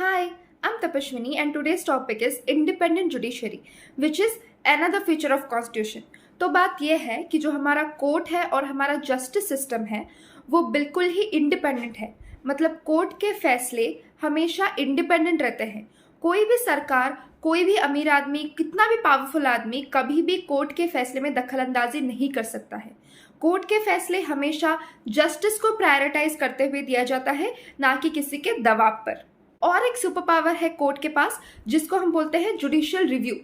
Hi, I'm Tapashwini and today's topic is independent judiciary, which is another feature of constitution. तो बात यह है कि जो हमारा कोर्ट है और हमारा जस्टिस सिस्टम है वो बिल्कुल ही इंडिपेंडेंट है। मतलब कोर्ट के फैसले हमेशा इंडिपेंडेंट रहते हैं। कोई भी सरकार, कोई भी अमीर आदमी, कितना भी पावरफुल आदमी कभी भी कोर्ट के फैसले में दखलंदाजी नहीं कर सकता है। कोर्ट के फैसले हमेशा जस्टिस को प्रायोरिटाइज करते हुए दिया जाता है, ना कि किसी के दबाव पर। और एक सुपर पावर है कोर्ट के पास जिसको हम बोलते हैं जुडिशियल रिव्यू।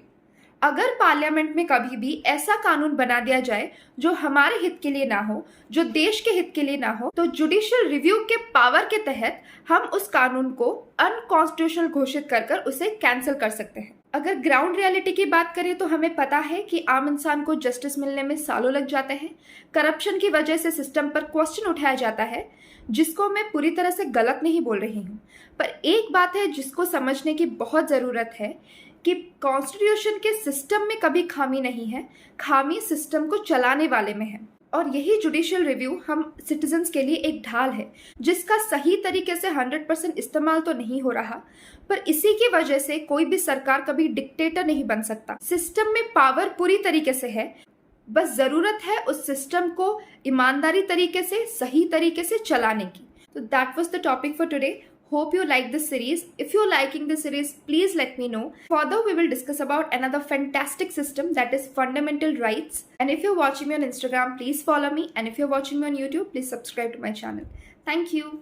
अगर पार्लियामेंट में कभी भी ऐसा कानून बना दिया जाए जो हमारे हित के लिए ना हो, जो देश के हित के लिए ना हो, तो जुडिशियल रिव्यू के पावर के तहत हम उस कानून को अनकॉन्स्टिट्यूशनल घोषित कर उसे कैंसिल कर सकते हैं। अगर ग्राउंड रियलिटी की बात करें तो हमें पता है कि आम इंसान को जस्टिस मिलने में सालों लग जाते हैं। करप्शन की वजह से सिस्टम पर क्वेश्चन उठाया जाता है, जिसको मैं पूरी तरह से गलत नहीं बोल रही हूँ। पर एक बात है जिसको समझने की बहुत ज़रूरत है कि कॉन्स्टिट्यूशन के सिस्टम में कभी खामी नहीं है, खामी सिस्टम को चलाने वाले में है। और यही जुडिशियल रिव्यू हम सिटीजन्स के लिए एक ढाल है जिसका सही तरीके से 100% इस्तेमाल तो नहीं हो रहा, पर इसी की वजह से कोई भी सरकार कभी डिक्टेटर नहीं बन सकता। सिस्टम में पावर पूरी तरीके से है, बस ज़रूरत है उस सिस्टम को ईमानदारी तरीके से, सही तरीके से चलाने की। तो that was the topic for today. Hope you like this series. If you're liking this series, please let me know. Further, we will discuss about another fantastic system, that is fundamental rights. And if you're watching me on Instagram, please follow me. And if you're watching me on YouTube, please subscribe to my channel. Thank you.